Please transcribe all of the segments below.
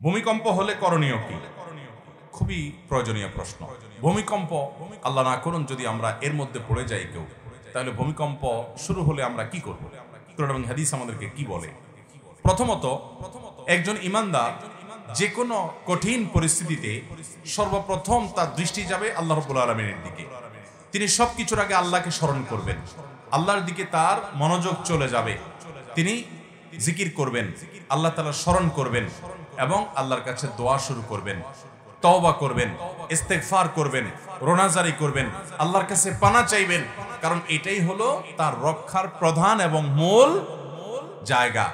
ভূমিকম্প হলে করণীয় কি? খুবই প্রয়োজনীয় প্রশ্ন। ভূমিকম্প আল্লাহ না করুন যদি আমরা এর মধ্যে পড়ে যাই কেউ, তাহলে ভূমিকম্প শুরু হলে আমরা কি করব? কোরআন এবং হাদিস আমাদেরকে কি বলে? প্রথমত, একজন ঈমানদার যে কোনো কঠিন পরিস্থিতিতে সর্বপ্রথম তার দৃষ্টি যাবে আল্লাহ রাব্বুল আলামিনের দিকে। তিনি সবকিছুর আগে আল্লাহকে স্মরণ করবেন, আল্লাহর দিকে তার মনোযোগ চলে যাবে। তিনি জিকির করবেন, আল্লাহ তাআলা স্মরণ করবেন এবং আল্লাহর কাছে দোয়া শুরু করবেন, তওবা করবেন, ইস্তেগফার করবেন, রোনাজারি করবেন, আল্লাহর কাছে পানা চাইবেন, কারণ এটাই হলো তার রক্ষার প্রধান এবং মূল জায়গা।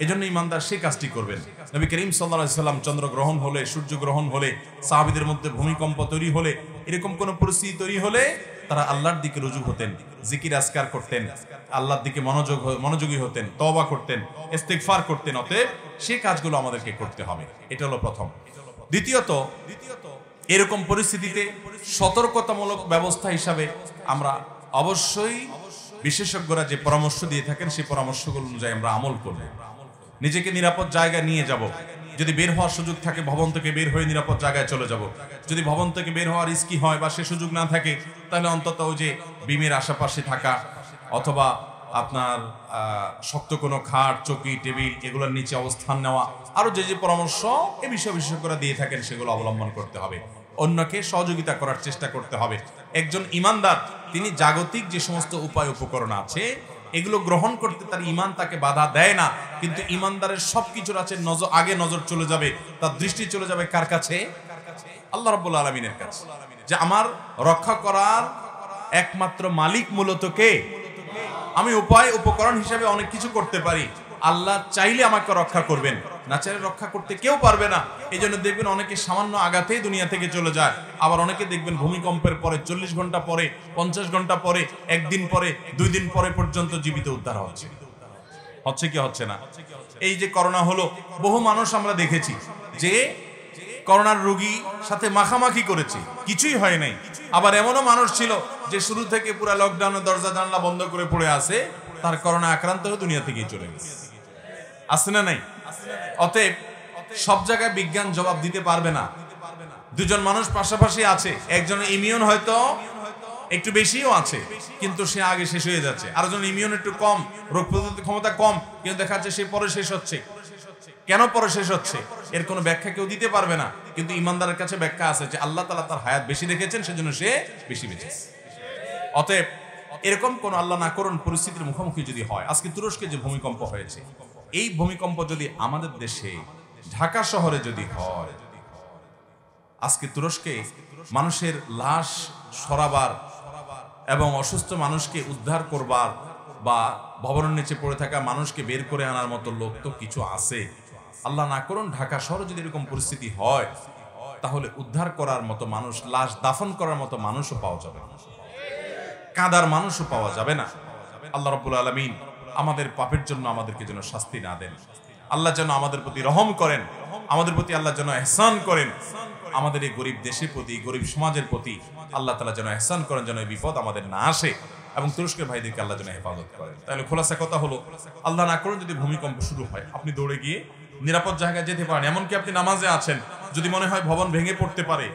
এজন্য ঈমানদার সেই কাজটি করবেন। নবী করিম সাল্লাল্লাহু আলাইহি সাল্লাম চন্দ্রগ্রহণ হলে, সূর্যগ্রহণ হলে, সাহাবীদের মধ্যে ভূমিকম্প তৈরি হলে, এরকম কোন পরিস্থিতি তৈরি হলে তারা আল্লাহর দিকে রুজু হতেন, জিকির আজকার করতেন, আল্লাহর দিকে মনোযোগী হতেন, তওবা করতেন, ইস্তিগফার করতেন। অতএব সেই কাজগুলো আমাদেরকে করতে হবে। এটা হলো প্রথম। দ্বিতীয়ত, এরকম পরিস্থিতিতে সতর্কতামূলক ব্যবস্থা হিসাবে আমরা অবশ্যই বিশেষজ্ঞরা যে পরামর্শ দিয়ে থাকেন সেই পরামর্শগুলো অনুযায়ী আমরা আমল করব। নিজেকে নিরাপদ জায়গায় নিয়ে যাব। যদি বের হওয়ার সুযোগ থাকে ভবন থেকে বের হয়ে নিরাপদ জায়গায় চলে যাব। যদি ভবন থেকে বের হওয়ার রিস্কি হয় বা সে সুযোগ না থাকে, তাহলে অন্তত ওই যে বিমের আশেপাশে থাকা অথবা আপনার শক্ত কোনো খাট, চৌকি, টেবিল এগুলোর নিচে অবস্থান নেওয়া, আরো যে যে পরামর্শ এ বিষয়ে বিশেষজ্ঞরা দিয়ে থাকেন সেগুলো অবলম্বন করতে হবে। অন্যকে সহযোগিতা করার চেষ্টা করতে হবে। একজন ঈমানদার তিনি জাগতিক যে সমস্ত উপায় উপকরণ আছে এগুলো গ্রহণ করতে তার ঈমান তাকে বাধা দেয় না, কিন্তু ঈমানদারের সবকিছুর আছে আগে নজর চলে যাবে, তার দৃষ্টি চলে যাবে কার কাছে? আল্লাহ রাব্বুল আলামিনের কাছে। যে আমার রক্ষা করার একমাত্র মালিক মূলত কে? আমি উপায় উপকরণ হিসেবে অনেক কিছু করতে পারি, আল্লাহ চাইলে আমাকে রক্ষা করবেন, না চাইলে রক্ষা করতে কেউ পারবে না। এই জন্য দেখবেন অনেকে সামান্য আঘাতেই দুনিয়া থেকে চলে যায়, আবার অনেকে দেখবেন ভূমিকম্পের পরে 40 ঘন্টা পরে, 50 ঘন্টা পরে, একদিন পরে, 2 দিন পরে পর্যন্ত জীবিত উদ্ধার হচ্ছে কি হচ্ছে না? এই যে করোনা হলো, বহু মানুষ আমরা দেখেছি যে করোনার রোগী সাথে মাখামাখি করেছে, কিছুই হয় নাই। আবার এমনও মানুষ ছিল যে শুরু থেকে পুরো লকডাউনে দরজা জানলা বন্ধ করে পড়ে আছে, তার করোনা আক্রান্ত হয়ে দুনিয়া থেকেই চলে গেছে। আছে না নাই? অতএব সব জায়গায় বিজ্ঞান জবাব দিতে পারবে না। দুজন মানুষ পাশাপাশি আছে, একজনের ইমিউন হয়তো একটু বেশিও আছে কিন্তু সে আগে শেষ হয়ে যাচ্ছে, আরেকজন ইমিউন একটু কম, রোগ প্রতিরোধ ক্ষমতা কম, কিন্তু দেখা যাচ্ছে সে পরে শেষ হচ্ছে। কেন পরে শেষ হচ্ছে এর কোনো ব্যাখ্যা কেউ দিতে পারবে না, কিন্তু ঈমানদারের কাছে ব্যাখ্যা আছে যে আল্লাহ তাআলা তার হায়াত বেশি রেখেছেন, সেজন্য সে বেশি বেঁচেছে। অতএব এরকম কোন আল্লাহ না করুন পরিস্থিতির মুখোমুখি যদি হয়, আজকে তুরস্কে যে ভূমিকম্প হয়েছে, এই ভূমিকম্প যদি আমাদের দেশে ঢাকা শহরে যদি হয়, আজকে তুরস্কে মানুষের লাশ সরাবার এবং অসুস্থ মানুষকে উদ্ধার করবার বা ভবনের নিচে পড়ে থাকা মানুষকে বের করে আনার মতো লোক তো কিছু আছে। আল্লাহ না করুন ঢাকা শহরে যদি এরকম পরিস্থিতি হয়, তাহলে উদ্ধার করার মতো মানুষ, লাশ দাফন করার মতো মানুষও পাওয়া যাবে না, কাঁদার মানুষও পাওয়া যাবে না। আল্লাহ রাব্বুল আলামিন আমাদের পাপের জন্য আমাদেরকে যেন শাস্তি না দেন, আল্লাহ যেন আমাদের প্রতি রহম করেন, আমাদের প্রতি আল্লাহ যেন ইহসান করেন, আমাদের এই গরিব দেশের প্রতি, গরিব সমাজের প্রতি আল্লাহ তাআলা যেন ইহসান করেন, যেন এই বিপদ আমাদের না আসে এবং তুরস্কের ভাইদেরকে আল্লাহ যেন হেফাজত করেন। তাহলে খোলাসা কথা হলো, আল্লাহ না করুন যদি ভূমিকম্প শুরু হয়, আপনি দৌড়ে গিয়ে নিরাপদ জায়গায় যেতে পারেন। এমনকি আপনি নামাজে আছেন, যদি মনে হয় ভবন ভেঙে পড়তে পারে,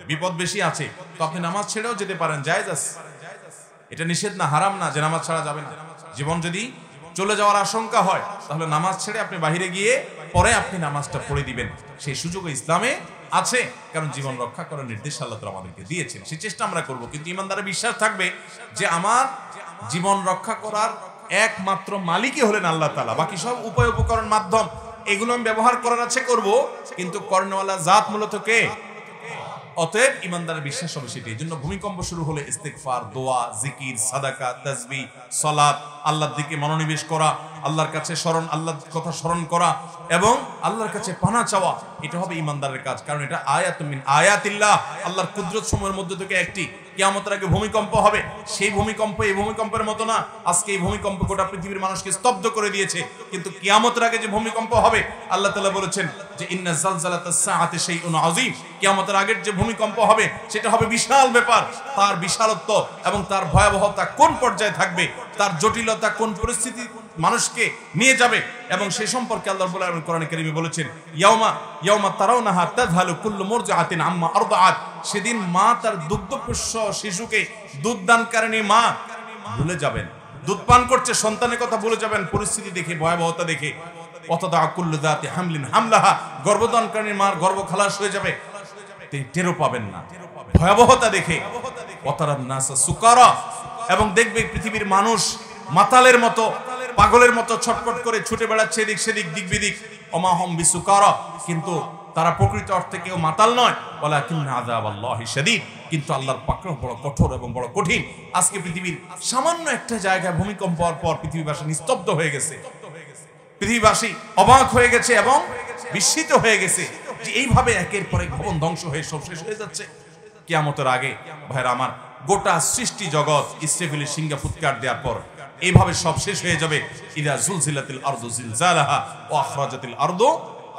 বিপদ বেশি আছে, তো আপনি নামাজ ছেড়েও যেতে পারেন, জায়েজ আছে। এটা নিষেধ না, হারাম না যে নামাজ ছাড়া যাবে না। জীবন যদি চলে যাওয়ার আশঙ্কা হয় তাহলে নামাজ ছেড়ে আপনি বাহিরে গিয়ে পরে আপনি নামাজটা পড়ে দিবেন, সেই সুযোগ ইসলামে আছে, কারণ জীবন রক্ষা করার নির্দেশ আল্লাহ তাআলা আমাদেরকে দিয়েছেন। সেই চেষ্টা আমরা করব, কিন্তু ঈমানদারের বিশ্বাস থাকবে যে আমার জীবন রক্ষা করার একমাত্র মালিকই হলেন আল্লাহ তাআলা, বাকি সব উপায় উপকরণ মাধ্যম এগুলো আমি ব্যবহার করার আছে করব, কিন্তু কর্ণওয়ালা জাত মূলত কে? অতএব ঈমানদারের বিশ্বাস হবে সেটি। এই জন্য ভূমিকম্প শুরু হলে ইস্তেগফার, দোয়া, জিকির, সাদাকা, তাসবিহ, সালাত, আল্লাহর দিকে মনোনিবেশ করা, আল্লাহর কাছে আল্লাহর কথা স্মরণ করা এবং আল্লাহর কাছে পানা চাওয়া, এটা হবে ঈমানদারের কাজ। কারণ এটা আয়াতুম মিন আয়াতিল্লাহ, আল্লাহর কুদরত সমূহের মধ্যে থেকে একটি। কিয়ামতের আগে ভূমিকম্প হবে, সেই ভূমিকম্প এই ভূমিকম্পের মতো না। আজকে এই ভূমিকম্প গোটা পৃথিবীর মানুষকে স্তব্ধ করে দিয়েছে, কিন্তু কিয়ামতের আগে যে ভূমিকম্প হবে, আল্লাহ তাআলা বলেছেন যে ইন্না যালজালাতাস সাআতি শাইউন আযীম, কিয়ামতের আগের যে ভূমিকম্প হবে সেটা হবে বিশাল ব্যাপার। তার বিশালত্ব এবং তার ভয়াবহতা কোন পর্যায়ে থাকবে, তার জটিলতা কোন পরিস্থিতি মানুষকে নিয়ে যাবে এবং সেই সম্পর্কে আল্লাহ রাব্বুল আলামিন কোরআনে কারীমে বলেছেন ইয়াউমা তারাউনাহা তাযহালু কুল্লু মুরজিআতিন আম্মা আরদাআত, সেদিন মা তার দুগ্ধপোষ্য শিশুকে দুধ দানকারিণী মা ভুলে যাবেন, দুধ পান করছে সন্তানের কথা ভুলে যাবেন পরিস্থিতি দেখে, ভয়াবহতা দেখে। ওয়াতাদা কুল্লু যাতি হামলিন হামলাহা, গর্ভধানকারিণী মার গর্ভ খালাস হয়ে যাবে, টেরও পাবেন না ভয়াবহতা দেখে। ওয়াতারান নাসা সুকারা, এবং দেখবে পৃথিবীর মানুষ মাতালের মতো পাগলের মতো ছটফট করে ছুটে বেড়াচ্ছে এদিক সেদিক দিক বিদিক। ওমা হুম বিসুকারা, কিন্তু তারা প্রকৃত অর্থে কেউ মাতাল নয়। ওয়ালাকিন্না আযাবাল্লাহি শাদীদ, কিন্তু আল্লাহর পাকড়াও বড় কঠোর এবং বড় কঠিন। আজকে পৃথিবীর সামান্য একটা জায়গায় ভূমিকম্প হওয়ার পর পৃথিবীবাসী নিস্তব্ধ হয়ে গেছে, পৃথিবীবাসী অবাক হয়ে গেছে এবং বিস্মিত হয়ে গেছে যে এইভাবে একের পর এক ভবন ধ্বংস হয়ে সব শেষ হয়ে যাচ্ছে। কিয়ামতের আগে ভাইরা আমার, গোটা সৃষ্টি জগৎ ইসরাফিলের সিংহা ফুৎকার দেওয়ার পর এইভাবে সব শেষ হয়ে যাবে। ইযা যুলজিলাতিল আরদু জিলজালাহা ওয়া আখরাজাতিল আরদু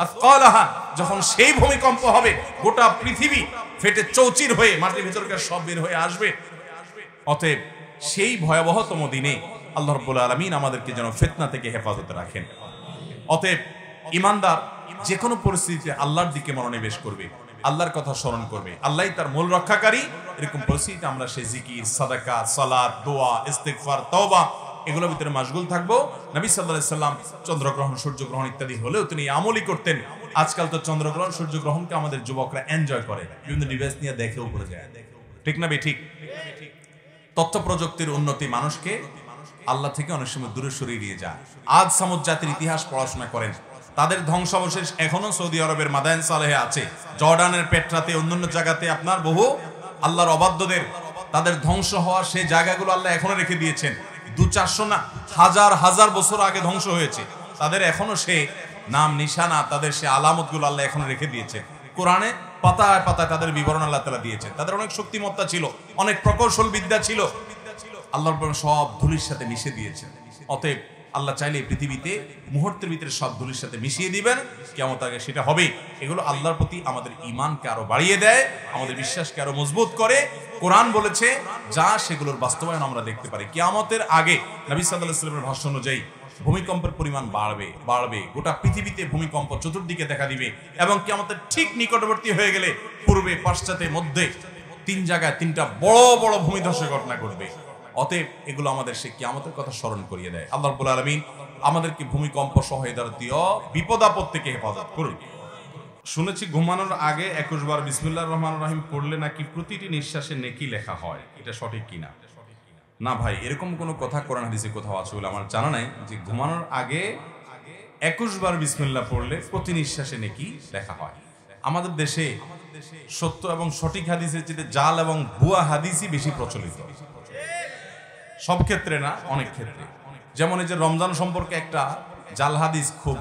আথকালাহা, যখন সেই ভূমিকম্প হবে গোটা পৃথিবী ফেটে চৌচির হয়ে মাটির ভিতরকার সব বের হয়ে আসবে। অতএব সেই ভয়াবহতম দিনে আল্লাহ রাব্বুল আলামিন আমাদেরকে যেন ফিতনা থেকে হেফাজতে রাখেন। অতএব ঈমানদার যে কোনো পরিস্থিতিতে আল্লাহর দিকে মনোনিবেশ করবে, আল্লাহর কথা স্মরণ করবে, আল্লাহই তার মূল রক্ষাকারী। এরকম পরিস্থিতিতে আমরা সেই জিকির, সাদাকা, সালাত, দোয়া, ইস্তিগফার, তওবা এগুলোর ভিতরে মাশগুল থাকবো। নবী সাল্লাল্লাহু আলাইহি সাল্লাম চন্দ্রগ্রহণ, সূর্যগ্রহণ ইত্যাদি হলেও তিনি আমলই করতেন। আজকাল তো চন্দ্রগ্রহণ, সূর্যগ্রহণকে আমাদের যুবকরা এনজয় করে, বিভিন্ন ডিভাইস নিয়ে দেখেও করে যায়, ঠিক না ঠিক? তথ্য প্রযুক্তির উন্নতি মানুষকে আল্লাহ থেকে অনেক সময় দূরে সরিয়ে দিয়ে যায়। আজ সামুদ জাতির ইতিহাস পড়াশোনা করেন, তাদের ধ্বংসাবশেষ এখনো সৌদি আরবের মাদায়েন সালেহে আছে, জর্ডানের পেট্রাতে, অন্যান্য জায়গাতে আপনার বহু আল্লাহর অবাধ্যদের তাদের ধ্বংস হওয়া সেই জায়গাগুলো আল্লাহ এখনো রেখে দিয়েছেন। 200-400 না, হাজার হাজার বছর আগে ধ্বংস হয়েছে, তাদের এখনো সে নাম নিশানা, তাদের সে আলামতগুলো আল্লাহ এখনো রেখে দিয়েছেন। কোরআনে পাতায় পাতায় তাদের বিবরণ আল্লাহ তাআলা দিয়েছেন। তাদের অনেক শক্তিমত্তা ছিল, অনেক প্রকৌশল বিদ্যা ছিল, আল্লাহর সব ধুলির সাথে মিশে দিয়েছেন। অতএব আল্লাহ চাইলে পৃথিবীতে মুহূর্তের ভিতরে সব ধুলির সাথে মিশিয়ে দিবেন, কিয়ামত আগে সেটা হবে। এগুলো আল্লাহর প্রতি আমাদের ঈমানকে আরো বাড়িয়ে দেয়, আমাদের বিশ্বাসকে আরো মজবুত করে। কোরআন বলেছে যা, সেগুলোর বাস্তবায়ন আমরা দেখতে পারি। কিয়ামতের আগে নবী সাল্লাল্লাহু আলাইহি ওয়াসাল্লামের ভাষ্য অনুযায়ী ভূমিকম্পের পরিমাণ বাড়বে, গোটা পৃথিবীতে ভূমিকম্প চতুর্দিকে দেখা দিবে, এবং কিয়ামতের ঠিক নিকটবর্তী হয়ে গেলে পূর্বে, পাশ্চাত্যে, মধ্যে 3 জায়গায় 3টা বড় বড় ভূমিধসের ঘটনা ঘটবে। অতএব এগুলো আমাদের সে কিয়ামতের কথা স্মরণ করিয়ে দেয়। আল্লাহ রাব্বুল আলামিন আমাদেরকে ভূমিকম্প সহ যাবতীয় বিপদ আপদ থেকে হেফাজত করুন। শুনেছি ঘুমানোর আগে 21 বার বিসমিল্লাহির রহমানির রহিম পড়লে নাকি প্রতিটি নিঃশ্বাসে নেকি লেখা হয়, এটা সঠিক কিনা? না ভাই, এরকম কোনো কথা কোরআন হাদিসে কোথাও আছে বলে আমার জানা নাই যে ঘুমানোর আগে 21 বার বিসমিল্লাহ পড়লে প্রতি নিঃশ্বাসে নেকি লেখা হয়। আমাদের দেশে সত্য এবং সঠিক হাদিসের চেয়ে জাল এবং ভুয়া হাদিসই বেশি প্রচলিত, সব ক্ষেত্রে না, অনেক ক্ষেত্রে। যেমন এই যে রমজান সম্পর্কে একটা জাল হাদিস খুব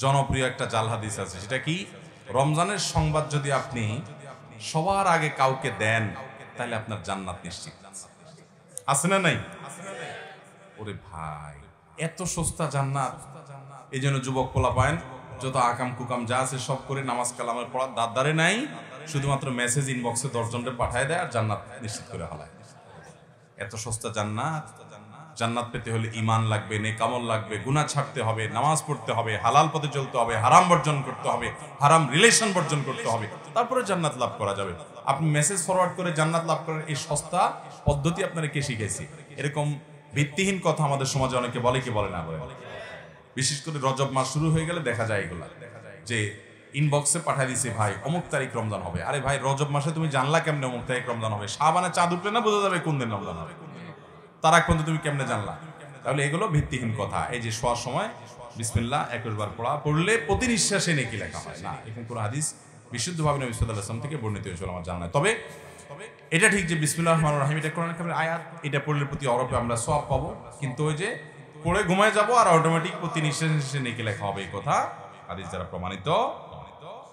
জনপ্রিয় একটা জাল হাদিস আছে। সেটা কি? রমজানের সংবাদ যদি আপনি সবার আগে কাউকে দেন তাহলে আপনার জান্নাত নিশ্চিত। আছে না নাই? ওরে ভাই, এত সস্তা জান্নাত! এই জন্য যুবক পোলাপাইন যত আকাম কুকাম যা আছে সব করে নামাজ কালামের পড়া দাঁড়ে নাই, শুধুমাত্র মেসেজ ইনবক্সে 10 জনকে পাঠায় দেয় আর জান্নাত নিশ্চিত করে হালায়। এত সস্তা জান্নাত! জান্নাত পেতে হলে ঈমান লাগবে, নেক আমল লাগবে, গুনাহ ছাড়তে হবে, নামাজ পড়তে হবে, হালাল পথে চলতে হবে, হারাম বর্জন করতে হবে, হারাম রিলেশন বর্জন করতে হবে, তারপরে জান্নাত লাভ করা যাবে। আপনি মেসেজ ফরওয়ার্ড করে জান্নাত লাভ করার এই সস্তা পদ্ধতি আপনারা কে শিখাইছে? এরকম ভিত্তিহীন কথা আমাদের সমাজে অনেকে বলে, কি বলে না বলে। বিশেষ করে রজব মাস শুরু হয়ে গেলে দেখা যায় এগুলা, যে ইনবক্সে পাঠিয়ে দিছে ভাই অমুক তারিখ রমজান হবে। আরে ভাই, রজব মাসে তুমি জানলা কেমনে অমুক তারিখ রমজান হবে? শাবানে চাঁদ উঠলে না বোঝা যাবে কোন দিন রমজান হবে? তার আগ পর্যন্ত তুমি কেমনে জানলা? তাহলে এগুলো ভিত্তিহীন কথা। এই যে শোয়ার সময় বিসমিল্লাহ 21 বার পড়লে প্রতি নিঃশ্বাসে নেকি লেখা হয় না, এরকম কোন হাদিস বিশুদ্ধভাবে নবী সাল্লাল্লাহু আলাইহি ওয়াসাল্লাম থেকে বর্ণিত হয়েছিল আমার জানা নাই। তবে এটা ঠিক যে বিসমিল্লাহির রহমানির রহিম এটা কোরআন কারিমের আয়াত, এটা পড়লে প্রতি অরবে আমরা সওয়াব পাবো, কিন্তু ওই যে পড়ে ঘুমায় যাবো আর অটোমেটিক প্রতি নিঃশ্বাসে নেকি লেখা হবে, এই কথা হাদিস দ্বারা প্রমাণিত